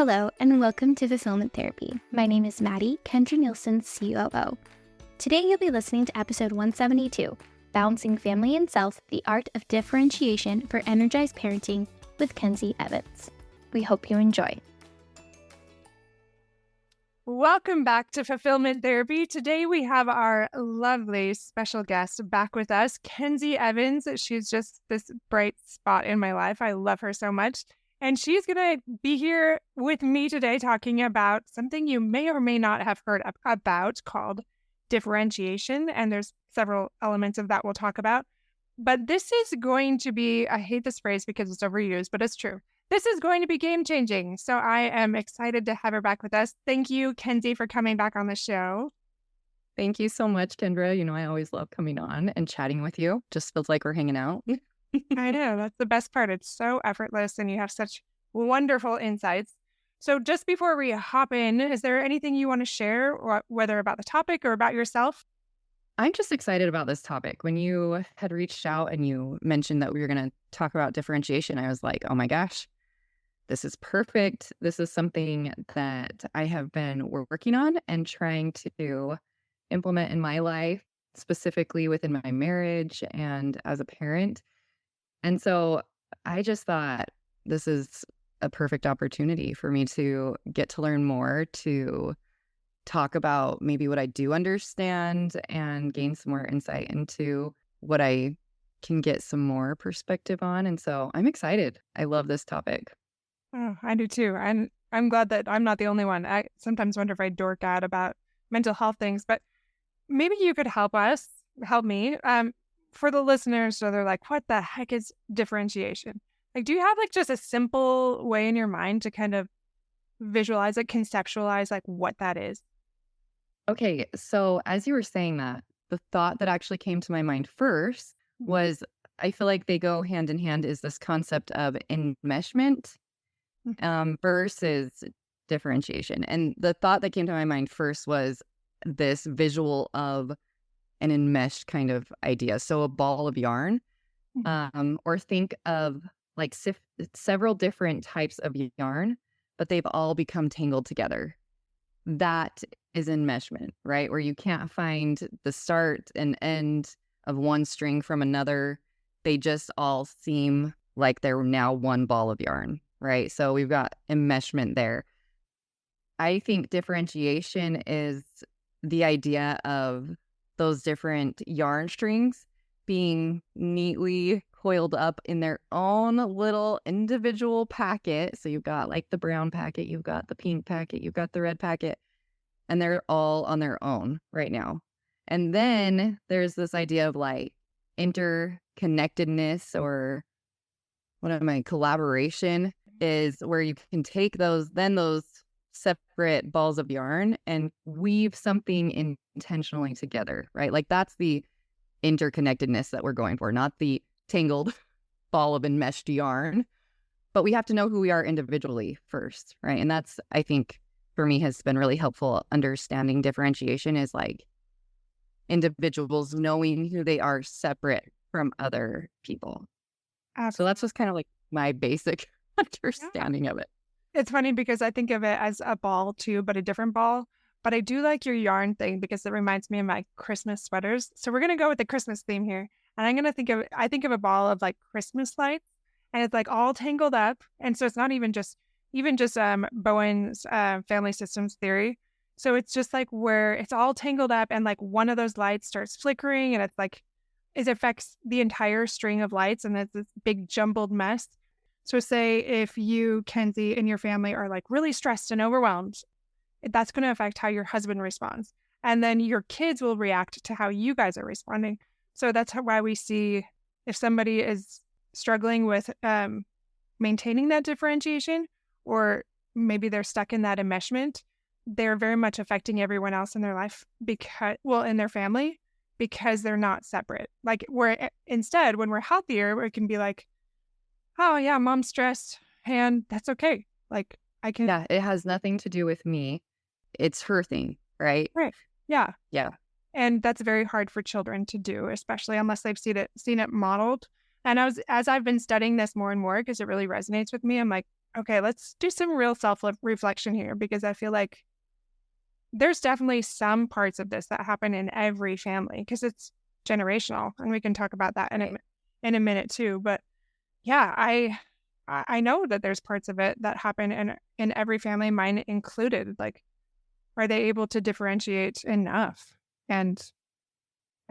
Hello, and welcome to Fulfillment Therapy. My name is Maddie, Kendra Nielsen's COO. Today you'll be listening to episode 172, Balancing Family and Self, the Art of Differentiation for Energized Parenting with Kensi Evans. We hope you enjoy. Welcome back to Fulfillment Therapy. Today we have our lovely special guest back with us, Kensi Evans. She's just this bright spot in my life. I love her so much. And she's going to be here with me today talking about something you may or may not have heard about called differentiation. And there's several elements of that we'll talk about. But this is going to be, I hate this phrase because it's overused, but it's true. This is going to be game-changing. So I am excited to have her back with us. Thank you, Kensi, for coming back on the show. Thank you so much, Kendra. You know, I always love coming on and chatting with you. Just feels like we're hanging out. I know. That's the best part. It's so effortless and you have such wonderful insights. So just before we hop in, is there anything you want to share, whether about the topic or about yourself? I'm just excited about this topic. When you had reached out and you mentioned that we were going to talk about differentiation, I was like, oh my gosh, this is perfect. This is something that I have been working on and trying to implement in my life, specifically within my marriage and as a parent. And so I just thought this is a perfect opportunity for me to get to learn more, to talk about maybe what I do understand and gain some more insight into what I can get some more perspective on. And so I'm excited. I love this topic. Oh, I do too. And I'm glad that I'm not the only one. I sometimes wonder if I dork out about mental health things, but maybe you could help me. For the listeners, so they're like, what the heck is differentiation? Like, do you have like just a simple way in your mind to kind of visualize it, conceptualize like what that is? Okay, so as you were saying that, the thought that actually came to my mind first was, I feel like they go hand in hand, is this concept of enmeshment versus differentiation. And the thought that came to my mind first was this visual of an enmeshed kind of idea. So a ball of yarn, or think of like several different types of yarn, but they've all become tangled together. That is enmeshment, right? Where you can't find the start and end of one string from another. They just all seem like they're now one ball of yarn, right? So we've got enmeshment there. I think differentiation is the idea of those different yarn strings being neatly coiled up in their own little individual packet. So you've got like the brown packet, you've got the pink packet, you've got the red packet, and they're all on their own right now. And then there's this idea of like interconnectedness, or collaboration, is where you can take those separate balls of yarn and weave something intentionally together, right? Like that's the interconnectedness that we're going for, not the tangled ball of enmeshed yarn. But we have to know who we are individually first, right? And that's, I think, for me has been really helpful. Understanding differentiation is like individuals knowing who they are separate from other people. So that's just kind of like my basic understanding of it. It's funny because I think of it as a ball too, but a different ball. But I do like your yarn thing because it reminds me of my Christmas sweaters. So we're going to go with the Christmas theme here. And I'm going to think of a ball of like Christmas lights, and it's like all tangled up. And so it's not even just Bowen's family systems theory. So it's just like where it's all tangled up and like one of those lights starts flickering and it's like, it affects the entire string of lights and it's this big jumbled mess. So say if you, Kensi, and your family are like really stressed and overwhelmed, that's going to affect how your husband responds. And then your kids will react to how you guys are responding. So that's why we see if somebody is struggling with maintaining that differentiation, or maybe they're stuck in that enmeshment, they're very much affecting everyone else in their life in their family, because they're not separate. Like instead, when we're healthier, it can be like, oh yeah, mom's stressed and that's okay. Like I can. Yeah, it has nothing to do with me. It's her thing, right? Right. Yeah. Yeah. And that's very hard for children to do, especially unless they've seen it modeled. And as I've been studying this more and more, because it really resonates with me, I'm like, Okay, let's do some real self-reflection here, because I feel like there's definitely some parts of this that happen in every family because it's generational, and we can talk about that in a minute too. But yeah, I know that there's parts of it that happen in every family, mine included. Like, are they able to differentiate enough and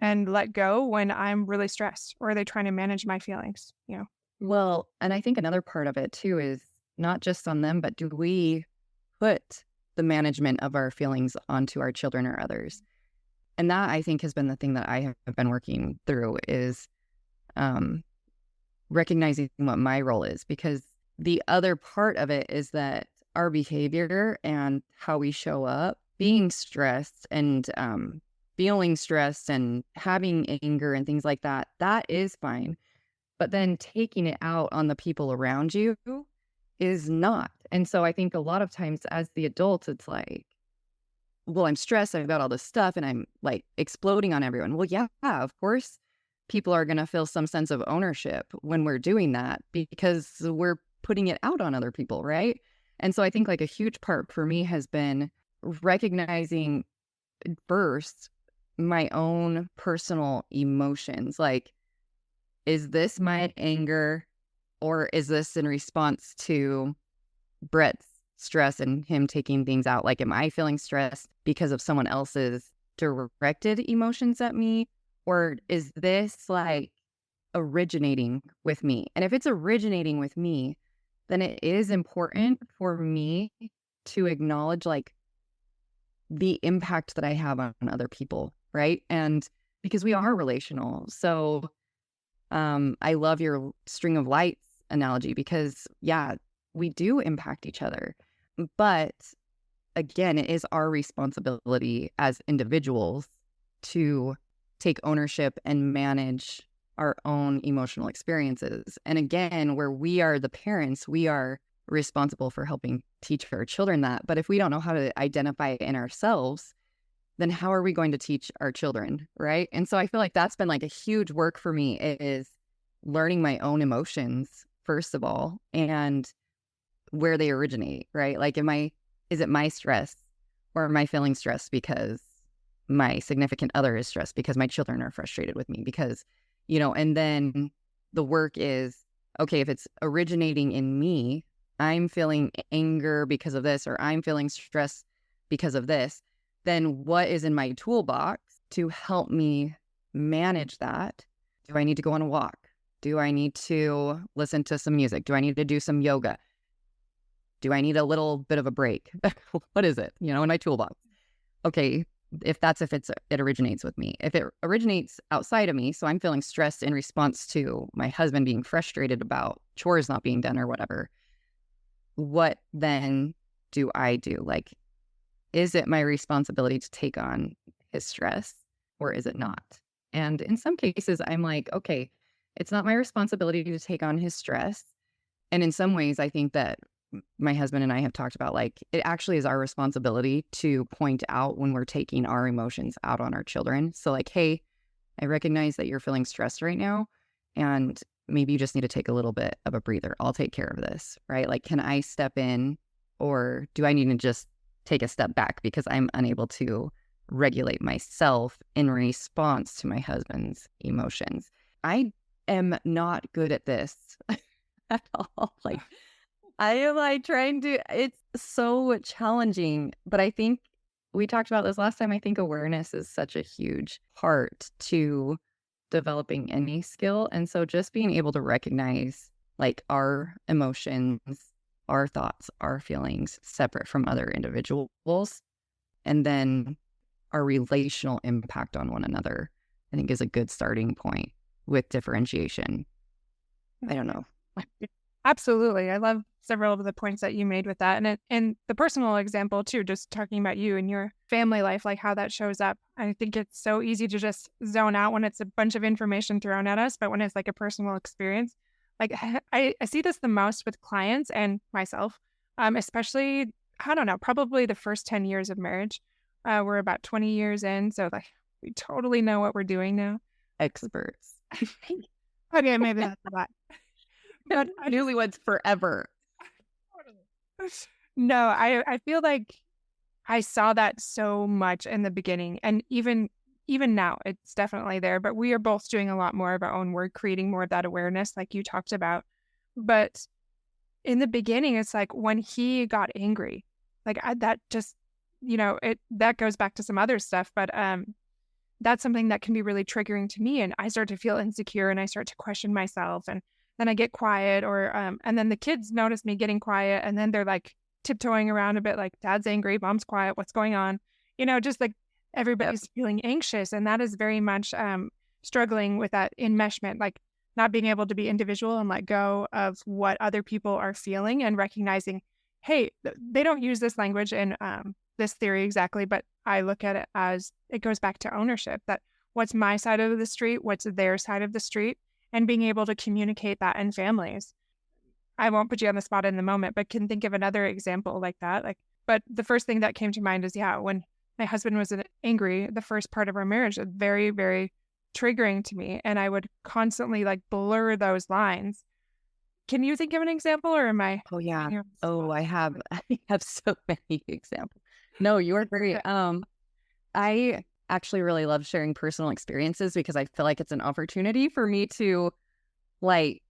let go when I'm really stressed, or are they trying to manage my feelings? Well, and I think another part of it too is not just on them, but do we put the management of our feelings onto our children or others? And that, I think, has been the thing that I have been working through is recognizing what my role is, because the other part of it is that our behavior and how we show up, being stressed and feeling stressed and having anger and things like that, that is fine. But then taking it out on the people around you is not. And so I think a lot of times as the adults, it's like, well, I'm stressed, I've got all this stuff, and I'm like exploding on everyone. Well, yeah, of course, people are going to feel some sense of ownership when we're doing that because we're putting it out on other people, right? And so I think like a huge part for me has been recognizing first my own personal emotions. Like, is this my anger, or is this in response to Brett's stress and him taking things out? Like, am I feeling stressed because of someone else's directed emotions at me? Or is this like originating with me? And if it's originating with me, then it is important for me to acknowledge like the impact that I have on other people, right? And because we are relational. So I love your string of lights analogy because, yeah, we do impact each other. But again, it is our responsibility as individuals to take ownership and manage our own emotional experiences. And again, where we are the parents, we are responsible for helping teach our children that. But if we don't know how to identify it in ourselves, then how are we going to teach our children, right? And so I feel like that's been like a huge work for me, is learning my own emotions, first of all, and where they originate, right? Like, is it my stress, or am I feeling stressed because my significant other is stressed, because my children are frustrated with me, because, and then the work is, okay, if it's originating in me, I'm feeling anger because of this, or I'm feeling stress because of this, then what is in my toolbox to help me manage that? Do I need to go on a walk? Do I need to listen to some music? Do I need to do some yoga? Do I need a little bit of a break? What is it, in my toolbox? Okay, if it originates with me. If it originates outside of me, so I'm feeling stressed in response to my husband being frustrated about chores not being done or whatever, what then do I do? Like, is it my responsibility to take on his stress, or is it not? And in some cases, I'm like, okay, it's not my responsibility to take on his stress. And in some ways, I think that my husband and I have talked about, like, it actually is our responsibility to point out when we're taking our emotions out on our children. So like, hey, I recognize that you're feeling stressed right now, and maybe you just need to take a little bit of a breather. I'll take care of this, right? Like, can I step in, or do I need to just take a step back because I'm unable to regulate myself in response to my husband's emotions? I am not good at this at all. Like, I am like trying to, it's so challenging, but I think we talked about this last time. I think awareness is such a huge part to developing any skill. And so just being able to recognize like our emotions, our thoughts, our feelings separate from other individuals, and then our relational impact on one another, I think is a good starting point with differentiation. I don't know. Absolutely. I love several of the points that you made with that. And the personal example too, just talking about you and your family life, like how that shows up. I think it's so easy to just zone out when it's a bunch of information thrown at us, but when it's like a personal experience, like I see this the most with clients and myself, especially, I don't know, probably the first 10 years of marriage. We're about 20 years in. So like we totally know what we're doing now. Experts. Okay, maybe that's a lot. But newlyweds forever. No, I feel like I saw that so much in the beginning, and even now, it's definitely there. But we are both doing a lot more of our own work, creating more of that awareness, like you talked about. But in the beginning, it's like when he got angry, like that just, it that goes back to some other stuff. But that's something that can be really triggering to me, and I start to feel insecure, and I start to question myself, and then I get quiet, or and then the kids notice me getting quiet, and then they're like tiptoeing around a bit, like dad's angry, mom's quiet, what's going on? Just like Yep. everybody's feeling anxious, and that is very much struggling with that enmeshment, like not being able to be individual and let go of what other people are feeling, and recognizing, hey, they don't use this language in this theory exactly, but I look at it as it goes back to ownership, that what's my side of the street, what's their side of the street, and being able to communicate that in families. I won't put you on the spot in the moment, but can think of another example like that. But the first thing that came to mind is, yeah, when my husband was angry, the first part of our marriage was very, very triggering to me. And I would constantly like blur those lines. Can you think of an example, or am I? Oh yeah. Putting you on the Oh, spot? I have so many examples. No, you are great. Okay. I actually really love sharing personal experiences because I feel like it's an opportunity for me to like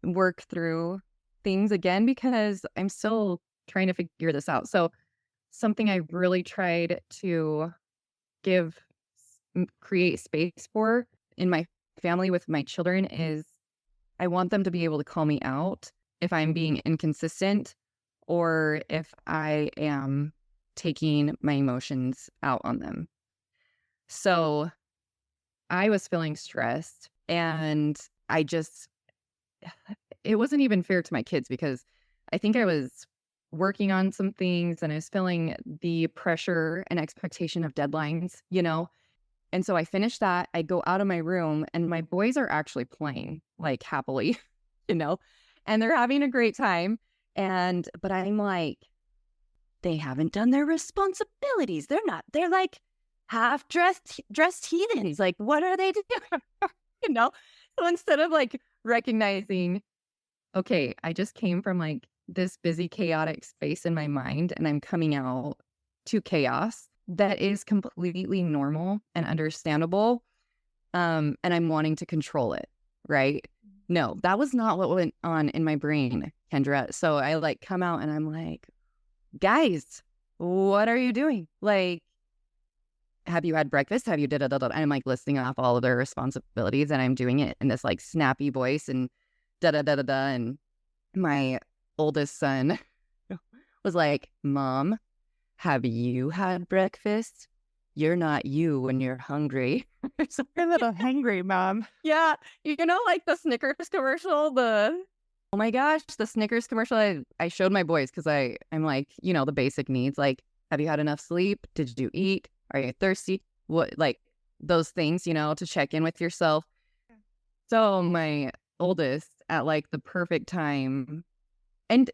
work through things again because I'm still trying to figure this out. So something I really tried to give create space for in my family with my children is I want them to be able to call me out if I'm being inconsistent or if I am taking my emotions out on them. So I was feeling stressed and I just, it wasn't even fair to my kids because I think I was working on some things and I was feeling the pressure and expectation of deadlines. And so I finished that. I go out of my room and my boys are actually playing like happily, you know, and they're having a great time. But I'm like, they haven't done their responsibilities. They're like dressed heathens. Like, what are they doing? you know? So instead of like recognizing, okay, I just came from like this busy, chaotic space in my mind and I'm coming out to chaos that is completely normal and understandable. And I'm wanting to control it, right? No, that was not what went on in my brain, Kendra. So I like come out and I'm like, guys, what are you doing? Like, have you had breakfast? Have you da da da da? And I'm like listing off all of their responsibilities and I'm doing it in this like snappy voice and da da da da da. And my oldest son was like, Mom, have you had breakfast? You're not you when you're hungry. So, You're a little hangry, Mom. yeah, like the Snickers commercial, oh my gosh, the Snickers commercial. I showed my boys because I'm like, the basic needs. Like, have you had enough sleep? Did you eat? Are you thirsty? What, like those things, to check in with yourself. So my oldest at like the perfect time, and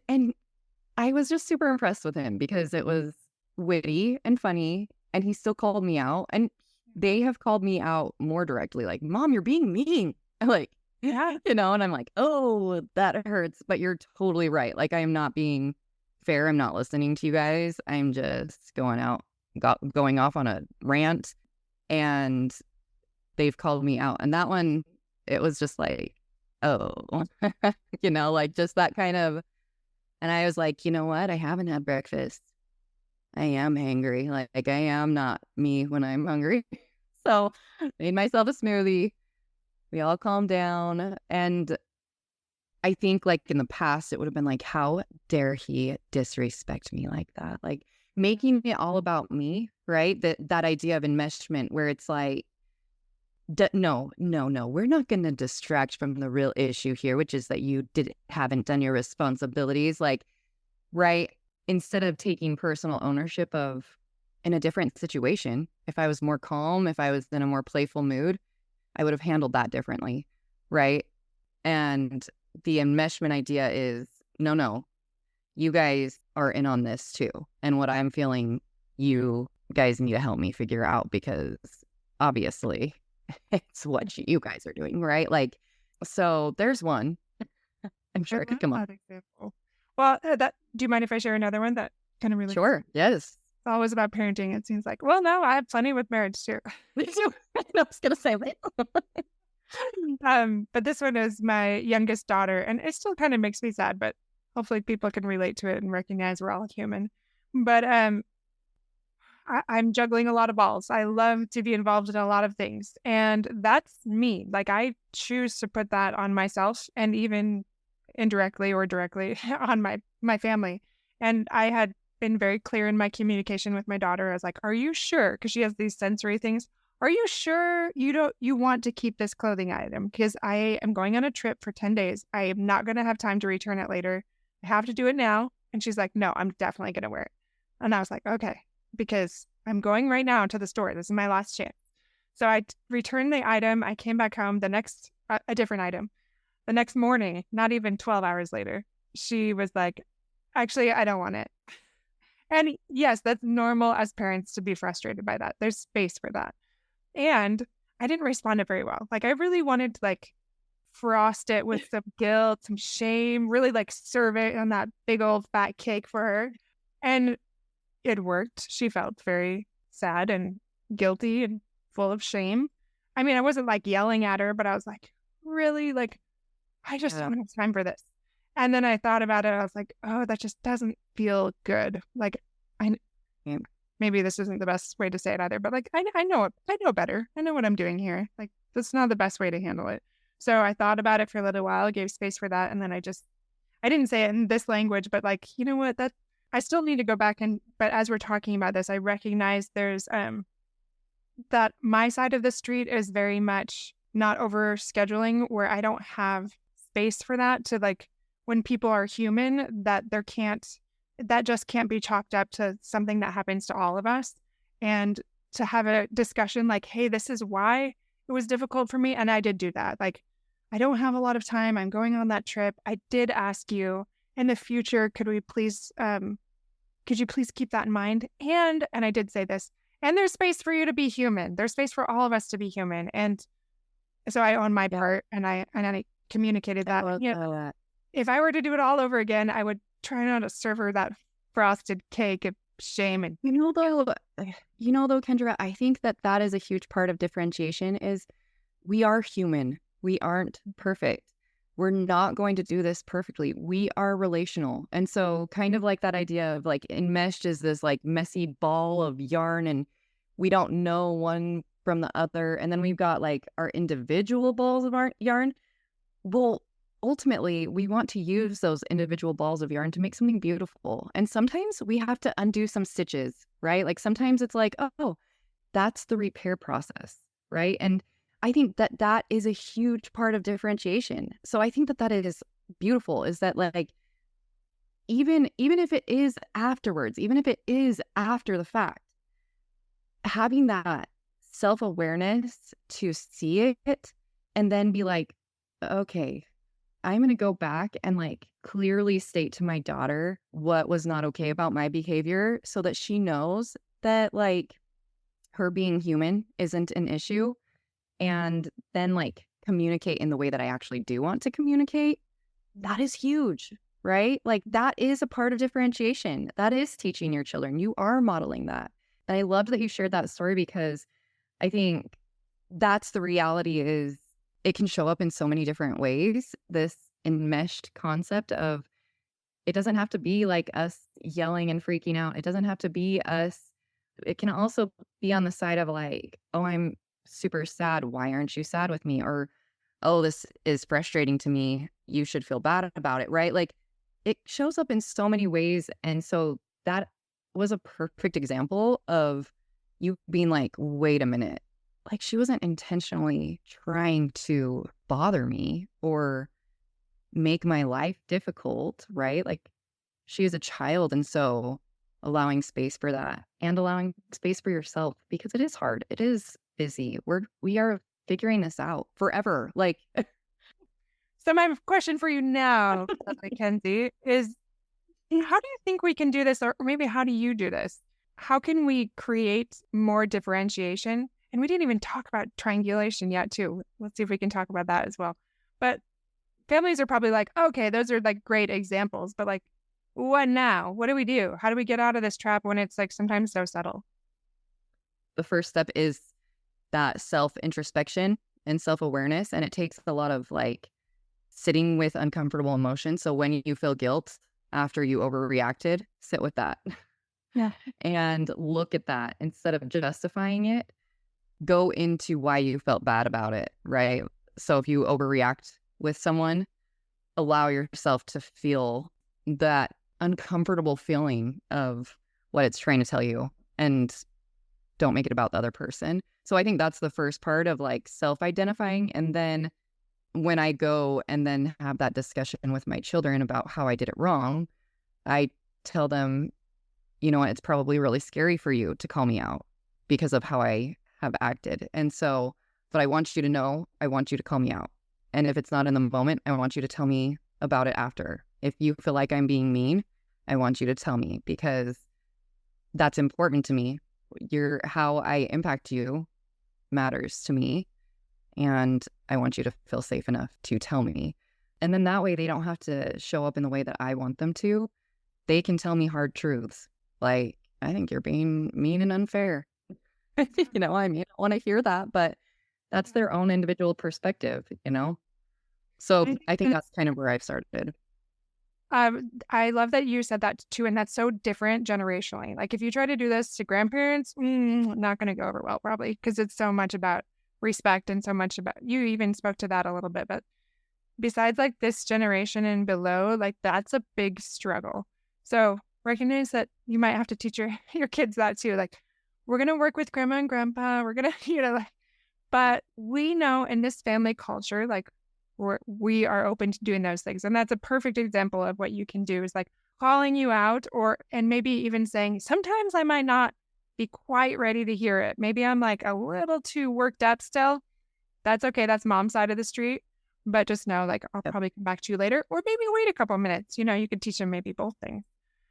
I was just super impressed with him because it was witty and funny, and he still called me out. And they have called me out more directly, like, Mom, you're being mean. Like, Yeah. and I'm like, oh, that hurts. But you're totally right. Like, I am not being fair. I'm not listening to you guys. I'm just going off on a rant. And they've called me out. And that one, it was just like, oh, like just that kind of. And I was like, you know what? I haven't had breakfast. I am hangry. Like I am not me when I'm hungry. So made myself a smoothie. We all calmed down. And I think like in the past, it would have been like, how dare he disrespect me like that? Like making it all about me, right? That idea of enmeshment where it's like, no, we're not going to distract from the real issue here, which is that you haven't done your responsibilities. Like, right? Instead of taking personal ownership of in a different situation, if I was more calm, if I was in a more playful mood, I would have handled that differently, right? And the enmeshment idea is, no, you guys are in on this too. And what I'm feeling, you guys need to help me figure out because obviously it's what you guys are doing, right? Like, so there's one. I'm sure I it could love come up. that example. Well, do you mind if I share another one that kind of relates? Sure. Yes. It's always about parenting, it seems like. Well, no, I have plenty with marriage too. I was gonna say that. But this one is my youngest daughter, and it still kind of makes me sad, but hopefully people can relate to it and recognize we're all human. But I'm juggling a lot of balls. I love to be involved in a lot of things, and that's me. Like, I choose to put that on myself, and even indirectly or directly on my family. And I had been very clear in my communication with my daughter. I was like, "Are you sure?" Because she has these sensory things. "Are you sure you want to keep this clothing item? Because I am going on a trip for 10 days. I am not going to have time to return it later. I have to do it now." And she's like, "No, I'm definitely going to wear it." And I was like, "Okay." Because I'm going right now to the store. This is my last chance. So I returned the item. I came back home a different item. The next morning, not even 12 hours later, she was like, "Actually, I don't want it." And yes, that's normal as parents to be frustrated by that. There's space for that. And I didn't respond it very well. Like, I really wanted to frost it with some guilt, some shame, really serve it on that big old fat cake for her. And it worked. She felt very sad and guilty and full of shame. I mean, I wasn't yelling at her, but I was like, really? I just don't have time for this. And then I thought about it. I was like, oh, that just doesn't feel good. Maybe this isn't the best way to say it either, but I know it. I know better. I know what I'm doing here. That's not the best way to handle it. So I thought about it for a little while, gave space for that. And then I didn't say it in this language, but you know what, I still need to go back but as we're talking about this, I recognize there's, that my side of the street is very much not over scheduling, where I don't have space for that to when people are human, that just can't be chalked up to something that happens to all of us. And to have a discussion hey, this is why it was difficult for me. And I did do that. I don't have a lot of time. I'm going on that trip. I did ask you in the future, could you please keep that in mind? And I did say this, and there's space for you to be human. There's space for all of us to be human. And so I own my part, and I communicated that. If I were to do it all over again, I would try not to serve her that frosted cake of shame. And though, Kendra, I think that is a huge part of differentiation is we are human. We aren't perfect. We're not going to do this perfectly. We are relational. And so kind of that idea of enmeshed is this messy ball of yarn, and we don't know one from the other. And then we've got our individual balls of yarn. Well, ultimately, we want to use those individual balls of yarn to make something beautiful. And sometimes we have to undo some stitches, right? Sometimes it's oh, that's the repair process, right? And I think that is a huge part of differentiation. So I think that is beautiful, is that even if it is afterwards, even if it is after the fact, having that self-awareness to see it and then be okay, I'm going to go back and clearly state to my daughter what was not okay about my behavior, so that she knows that her being human isn't an issue. And then communicate in the way that I actually do want to communicate. That is huge, right? That is a part of differentiation. That is teaching your children. You are modeling that. And I loved that you shared that story, because I think that's the reality, is it can show up in so many different ways. This enmeshed concept of, it doesn't have to be us yelling and freaking out. It doesn't have to be us. It can also be on the side of oh, I'm super sad. Why aren't you sad with me? Or, oh, this is frustrating to me. You should feel bad about it, right? It shows up in so many ways. And so that was a perfect example of you being wait a minute. She wasn't intentionally trying to bother me or make my life difficult, right? She is a child. And so allowing space for that, and allowing space for yourself, because it is hard. It is busy. We are figuring this out forever. So my question for you now, Kensi, is how do you think we can do this? Or maybe how do you do this? How can we create more differentiation? And we didn't even talk about triangulation yet, too. Let's see if we can talk about that as well. But families are probably okay, those are great examples. But what now? What do we do? How do we get out of this trap when it's like sometimes so subtle? The first step is that self-introspection and self-awareness. And it takes a lot of like sitting with uncomfortable emotions. So when you feel guilt after you overreacted, sit with that. Yeah. And look at that. Instead of justifying it, go into why you felt bad about it, right? So if you overreact with someone, allow yourself to feel that uncomfortable feeling of what it's trying to tell you, and don't make it about the other person. So I think that's the first part of like self-identifying. And then when I go and then have that discussion with my children about how I did it wrong, I tell them, you know what, it's probably really scary for you to call me out because of how I have acted. And so, but I want you to know, I want you to call me out. And if it's not in the moment, I want you to tell me about it after. If you feel like I'm being mean, I want you to tell me, because that's important to me. How I impact you matters to me. And I want you to feel safe enough to tell me. And then that way they don't have to show up in the way that I want them to. They can tell me hard truths. Like, I think you're being mean and unfair. You know, I mean, I want to hear that, but that's their own individual perspective, you know? So I think that's kind of where I've started. I love that you said that too, and that's so different generationally. Like if you try to do this to grandparents, not going to go over well probably, because it's so much about respect and so much about, you even spoke to that a little bit, but besides like this generation and below, like that's a big struggle. So recognize that you might have to teach your kids that too. Like we're going to work with grandma and grandpa. We're going to, like, but we know in this family culture, like we are open to doing those things. And that's a perfect example of what you can do is like calling you out, and maybe even saying, sometimes I might not be quite ready to hear it. Maybe I'm like a little too worked up still. That's okay. That's mom's side of the street. But just know, like, I'll probably come back to you later, or maybe wait a couple minutes. You know, you could teach them maybe both things.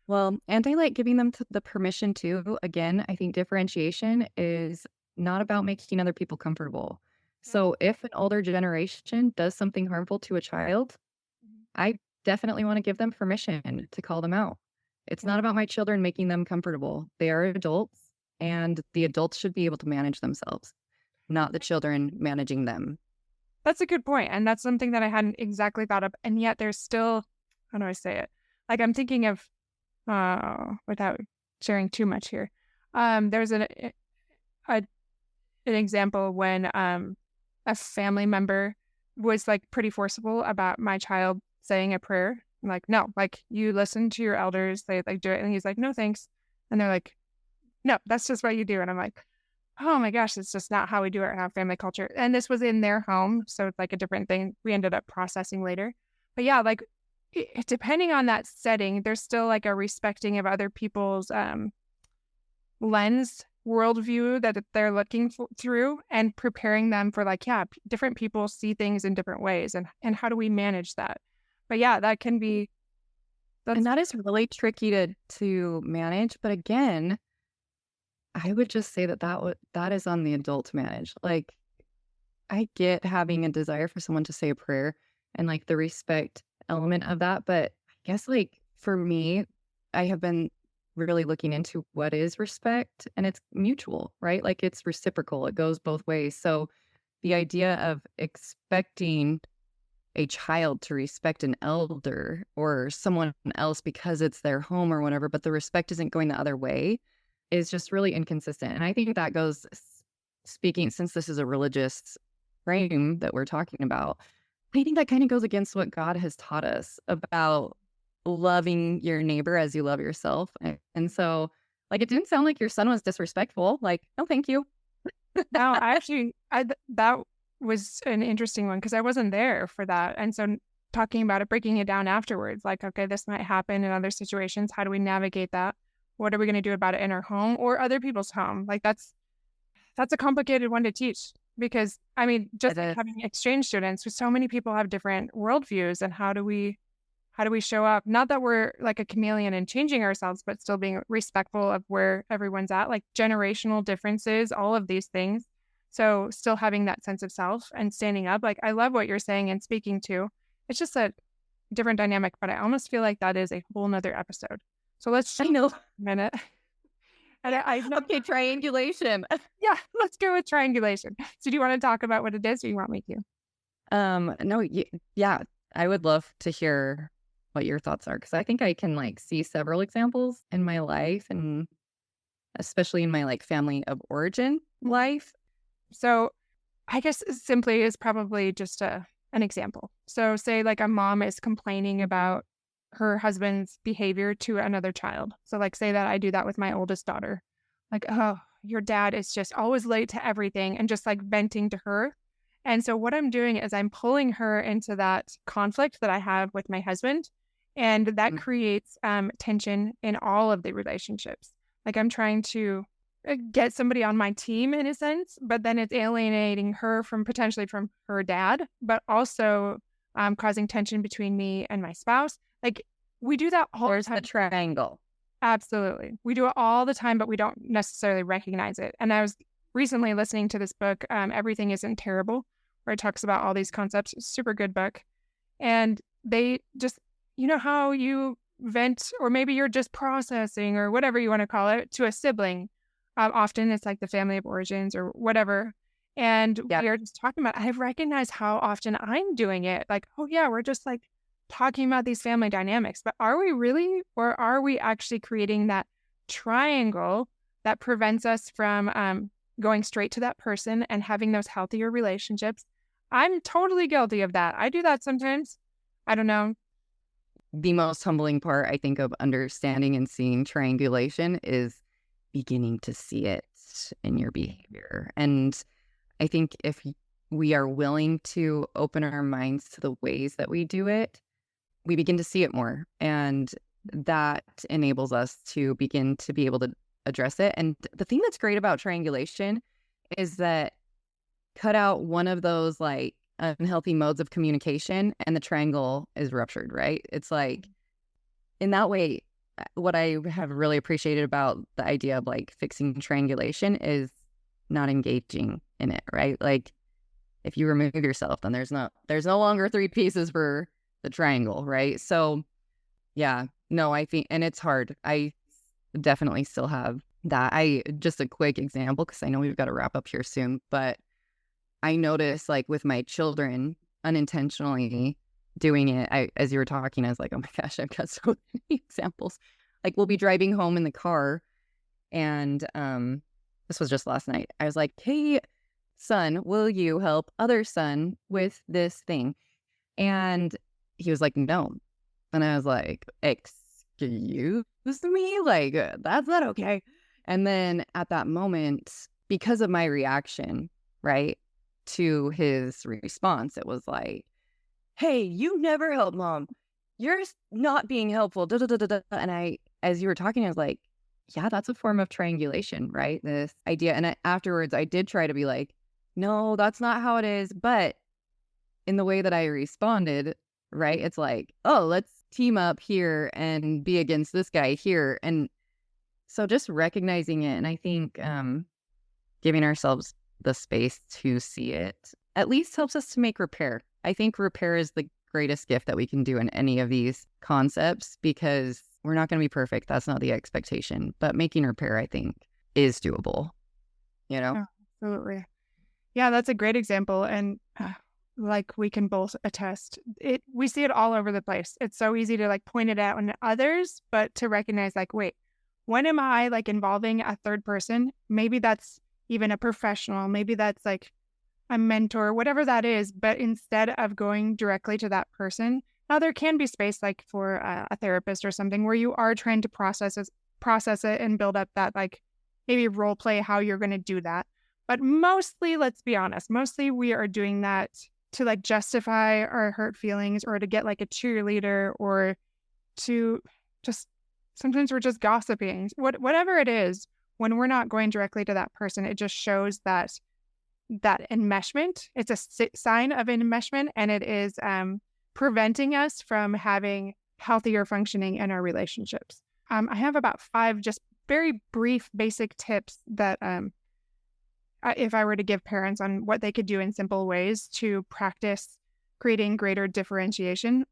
Well, and I like giving them the permission too. Again, I think differentiation is not about making other people comfortable. So if an older generation does something harmful to a child, I definitely want to give them permission to call them out. It's not about my children making them comfortable. They are adults, and the adults should be able to manage themselves, not the children managing them. That's a good point. And that's something that I hadn't exactly thought of. And yet there's still, how do I say it? Like I'm thinking of, without sharing too much here, there's an example when a family member was like pretty forceful about my child saying a prayer. I'm like, no, like you listen to your elders, they like do it. And he's like, no, thanks. And they're like, no, that's just what you do. And I'm like, oh my gosh, it's just not how we do it in our family culture. And this was in their home. So it's like a different thing we ended up processing later. But yeah, like depending on that setting, there's still like a respecting of other people's lens, worldview that they're looking through, and preparing them for like, yeah, different people see things in different ways. And how do we manage that? But yeah, that can be. And that is really tricky to manage. But again, I would just say that is on the adult to manage. Like, I get having a desire for someone to say a prayer and like the respect element of that. But I guess like for me, I have been really looking into what is respect, and it's mutual, right? Like it's reciprocal. It goes both ways. So the idea of expecting a child to respect an elder or someone else because it's their home or whatever, but the respect isn't going the other way, is just really inconsistent. And I think that goes, speaking, since this is a religious frame that we're talking about, I think that kind of goes against what God has taught us about loving your neighbor as you love yourself. And so, like, it didn't sound like your son was disrespectful. Like, no, thank you. No, that was an interesting one because I wasn't there for that. And so talking about it, breaking it down afterwards, like, okay, this might happen in other situations. How do we navigate that? What are we going to do about it in our home or other people's home? Like that's a complicated one to teach because, I mean, just like having exchange students, so many people have different worldviews, and how do we show up? Not that we're like a chameleon and changing ourselves, but still being respectful of where everyone's at, like generational differences, all of these things. So still having that sense of self and standing up. Like, I love what you're saying and speaking to. It's just that different dynamic, but I almost feel like that is a whole nother episode. So let's I know. a minute. And I know. Okay, triangulation. Yeah, let's go with triangulation. So do you want to talk about what it is, or you want me to? No, yeah, I would love to hear what your thoughts are, because I think I can like see several examples in my life, and especially in my like family of origin life. So I guess simply is probably just an example. So say like a mom is complaining about her husband's behavior to another child. So like say that I do that with my oldest daughter. Like, oh, your dad is just always late to everything, and just like venting to her. And so what I'm doing is I'm pulling her into that conflict that I have with my husband. And that creates tension in all of the relationships. Like I'm trying to get somebody on my team in a sense, but then it's alienating her from potentially from her dad, but also causing tension between me and my spouse. Like we do that all the time. There's the triangle. Absolutely. We do it all the time, but we don't necessarily recognize it. And I was recently listening to this book, Everything Isn't Terrible, where it talks about all these concepts. Super good book. And they just, you know how you vent, or maybe you're just processing or whatever you want to call it, to a sibling. Often it's like the family of origins or whatever. And we are just talking about, I've recognized how often I'm doing it. Like, oh yeah, we're just like talking about these family dynamics, but are we really, or are we actually creating that triangle that prevents us from going straight to that person and having those healthier relationships? I'm totally guilty of that. I do that sometimes. I don't know. The most humbling part, I think, of understanding and seeing triangulation is beginning to see it in your behavior. And I think if we are willing to open our minds to the ways that we do it, we begin to see it more. And that enables us to begin to be able to address it. And the thing that's great about triangulation is that cut out one of those like unhealthy modes of communication and the triangle is ruptured, right? It's like, in that way, what I have really appreciated about the idea of like fixing triangulation is not engaging in it, right? Like if you remove yourself, then there's no longer three pieces for the triangle, right? So yeah, no, I think, and it's hard. I definitely still have that. Just a quick example, because I know we've got to wrap up here soon, but I noticed like with my children unintentionally doing it, as you were talking, I was like, oh my gosh, I've got so many examples. Like we'll be driving home in the car, and this was just last night. I was like, hey, son, will you help other son with this thing? And he was like, no. And I was like, excuse me? Like, that's not okay. And then at that moment, because of my reaction, right, to his response, it was like, hey, you never help mom. You're not being helpful. Da, da, da, da, da. And as you were talking, I was like, yeah, that's a form of triangulation, right? This idea. And afterwards, I did try to be like, no, that's not how it is. But in the way that I responded, right, it's like, oh, let's team up here and be against this guy here. And so just recognizing it. And I think giving ourselves the space to see it at least helps us to make repair. I think repair is the greatest gift that we can do in any of these concepts, because we're not going to be perfect. That's not the expectation. But making repair, I think, is doable. You know? Yeah, absolutely. Yeah, that's a great example. And like we can both attest, we see it all over the place. It's so easy to like point it out in others, but to recognize like, wait, when am I like involving a third person? Maybe that's even a professional. Maybe that's like a mentor, whatever that is. But instead of going directly to that person, now there can be space like for a therapist or something where you are trying to process it and build up that like maybe role play how you're going to do that. But mostly, let's be honest, mostly we are doing that to like justify our hurt feelings, or to get like a cheerleader, or to just, sometimes we're just gossiping. Whatever it is, when we're not going directly to that person, it just shows that enmeshment. It's a sign of enmeshment, and it is preventing us from having healthier functioning in our relationships. I have about 5 just very brief, basic tips that if I were to give parents on what they could do in simple ways to practice creating greater differentiation.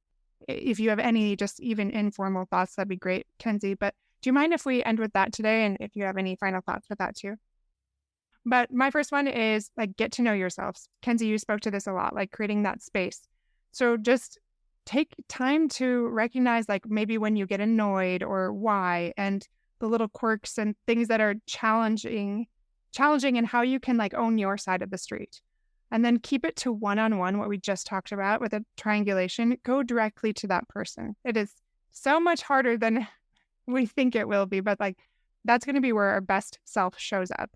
if you have any just even informal thoughts, that'd be great, Kensi. But do you mind if we end with that today? And if you have any final thoughts with that too? But my first one is like, get to know yourselves. Kensi, you spoke to this a lot, like creating that space. So just take time to recognize like maybe when you get annoyed or why, and the little quirks and things that are challenging and how you can like own your side of the street. And then keep it to one-on-one, what we just talked about with a triangulation. Go directly to that person. It is so much harder than we think it will be, but like that's going to be where our best self shows up.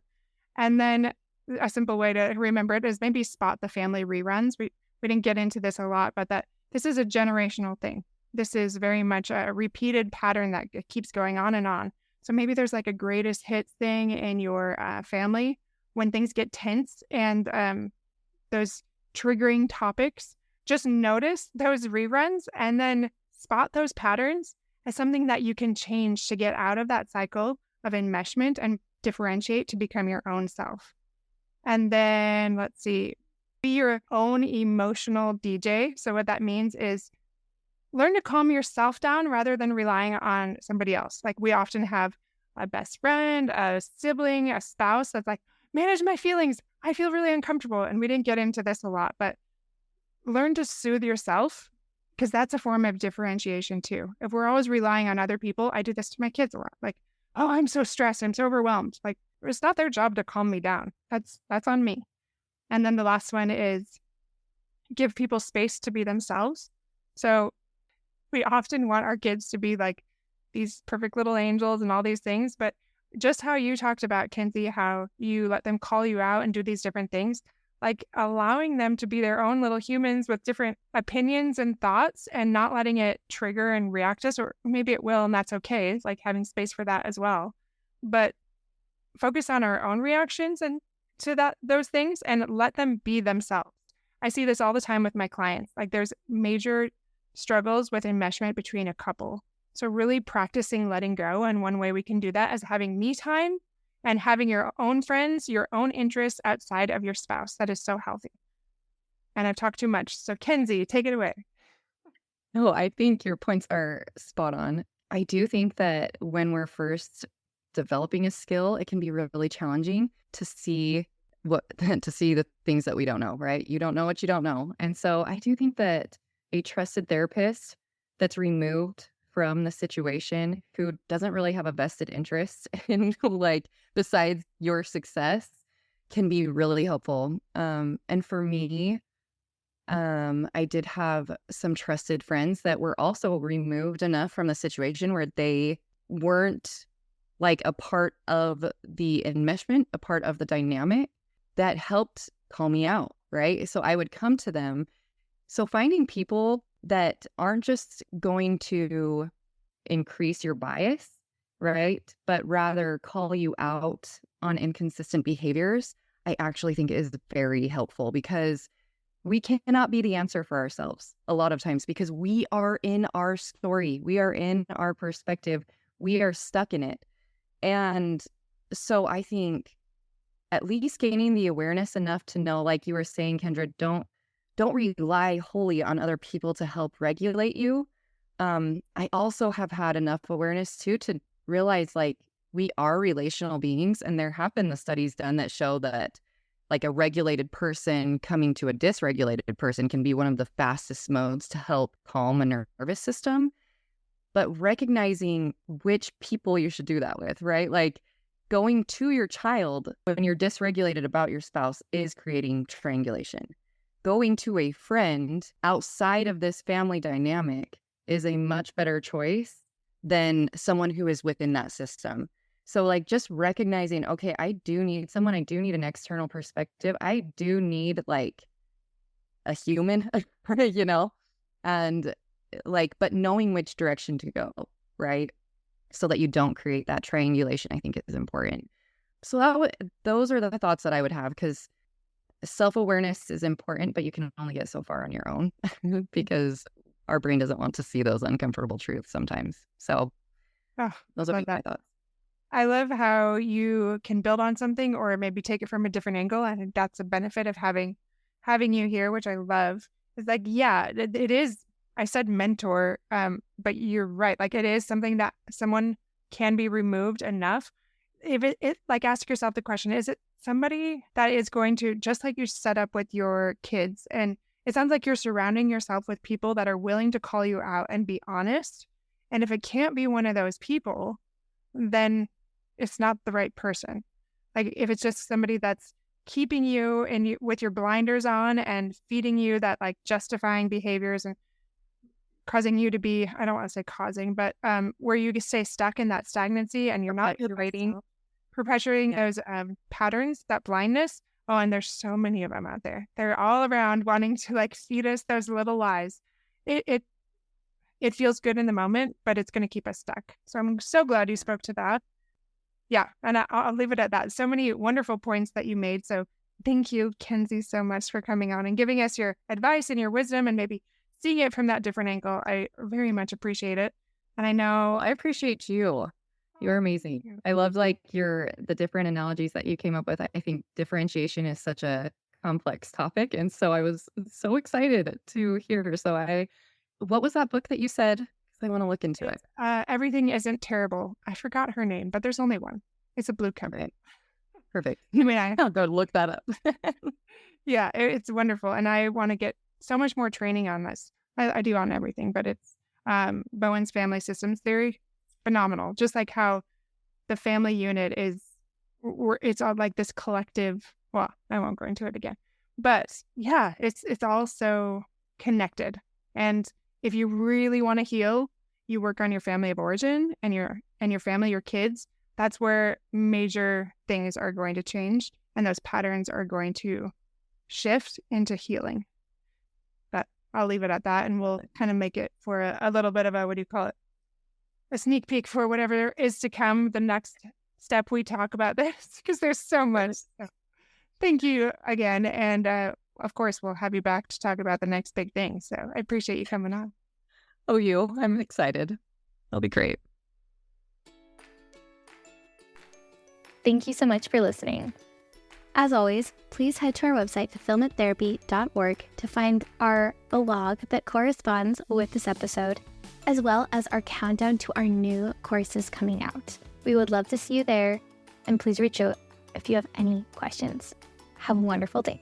And then a simple way to remember it is maybe spot the family reruns. We didn't get into this a lot, but that this is a generational thing. This is very much a repeated pattern that keeps going on and on. So maybe there's like a greatest hits thing in your family when things get tense and those triggering topics. Just notice those reruns and then spot those patterns as something that you can change to get out of that cycle of enmeshment and differentiate to become your own self. And then let's see, be your own emotional DJ. So what that means is learn to calm yourself down rather than relying on somebody else. Like we often have a best friend, a sibling, a spouse that's like, manage my feelings. I feel really uncomfortable. And we didn't get into this a lot, but learn to soothe yourself, because that's a form of differentiation too. If we're always relying on other people, I do this to my kids a lot. Like, oh, I'm so stressed. I'm so overwhelmed. Like, it's not their job to calm me down. That's on me. And then the last one is give people space to be themselves. So we often want our kids to be like these perfect little angels and all these things, but just how you talked about, Kensi, how you let them call you out and do these different things, like allowing them to be their own little humans with different opinions and thoughts and not letting it trigger and react us, or maybe it will, and that's okay. It's like having space for that as well. But focus on our own reactions and to those things and let them be themselves. I see this all the time with my clients. Like there's major struggles with enmeshment between a couple. So really practicing letting go. And one way we can do that is having me time and having your own friends, your own interests outside of your spouse. That is so healthy. And I've talked too much. So Kensi, take it away. No, I think your points are spot on. I do think that when we're first developing a skill, it can be really challenging to see the things that we don't know, right? You don't know what you don't know. And so I do think that a trusted therapist that's removed from the situation, who doesn't really have a vested interest in like besides your success, can be really helpful. And for me, I did have some trusted friends that were also removed enough from the situation where they weren't like a part of the enmeshment, a part of the dynamic that helped call me out, right? So I would come to them. So finding people that aren't just going to increase your bias, right? But rather call you out on inconsistent behaviors, I actually think is very helpful, because we cannot be the answer for ourselves a lot of times, because we are in our story. We are in our perspective. We are stuck in it. And so I think at least gaining the awareness enough to know, like you were saying, Kendra, don't rely wholly on other people to help regulate you. I also have had enough awareness too to realize like we are relational beings, and there have been the studies done that show that like a regulated person coming to a dysregulated person can be one of the fastest modes to help calm a nervous system. But recognizing which people you should do that with, right? Like going to your child when you're dysregulated about your spouse is creating triangulation. Going to a friend outside of this family dynamic is a much better choice than someone who is within that system. So like just recognizing, okay, I do need someone, I do need an external perspective. I do need like a human, you know, and like, but knowing which direction to go, right? So that you don't create that triangulation, I think is important. So those are the thoughts that I would have, because self-awareness is important, but you can only get so far on your own because our brain doesn't want to see those uncomfortable truths sometimes. So those are my thoughts. I love how you can build on something or maybe take it from a different angle. I think that's a benefit of having you here, which I love. It's like, yeah, it is I said mentor, but you're right. Like, it is something that someone can be removed enough. If it like, ask yourself the question, is it somebody that is going to, just like you set up with your kids, and it sounds like you're surrounding yourself with people that are willing to call you out and be honest. And if it can't be one of those people, then it's not the right person. Like, if it's just somebody that's keeping you and with your blinders on and feeding you that like justifying behaviors and causing you to be, I don't want to say causing, but where you stay stuck in that stagnancy and you're not perpetuating those patterns, that blindness. Oh, and there's so many of them out there. They're all around wanting to like feed us those little lies. It feels good in the moment, but it's going to keep us stuck. So I'm so glad you spoke to that. Yeah, and I'll leave it at that. So many wonderful points that you made. So thank you, Kensi, so much for coming on and giving us your advice and your wisdom and maybe seeing it from that different angle. I very much appreciate it. And I know I appreciate you. You're amazing. I love like the different analogies that you came up with. I think differentiation is such a complex topic. And so I was so excited to hear her. So what was that book that you said? Because I want to look into it. Everything Isn't Terrible. I forgot her name, but there's only one. It's a blue cover. Right. Perfect. I'll go look that up. Yeah, it's wonderful. And I want to get so much more training on this. I do on everything, but it's Bowen's family systems theory. Phenomenal. Just like how the family unit it's all like this collective. Well, I won't go into it again, but yeah, it's all so connected. And if you really want to heal, you work on your family of origin and your family, your kids. That's where major things are going to change, and those patterns are going to shift into healing. But I'll leave it at that, and we'll kind of make it for a little bit of a sneak peek for whatever is to come, the next step we talk about this, because there's so much. So, thank you again. And of course, we'll have you back to talk about the next big thing. So I appreciate you coming on. Oh, I'm excited. It'll be great. Thank you so much for listening. As always, please head to our website, fulfillmenttherapy.org, to find our blog that corresponds with this episode, as well as our countdown to our new courses coming out. We would love to see you there, and please reach out if you have any questions. Have a wonderful day.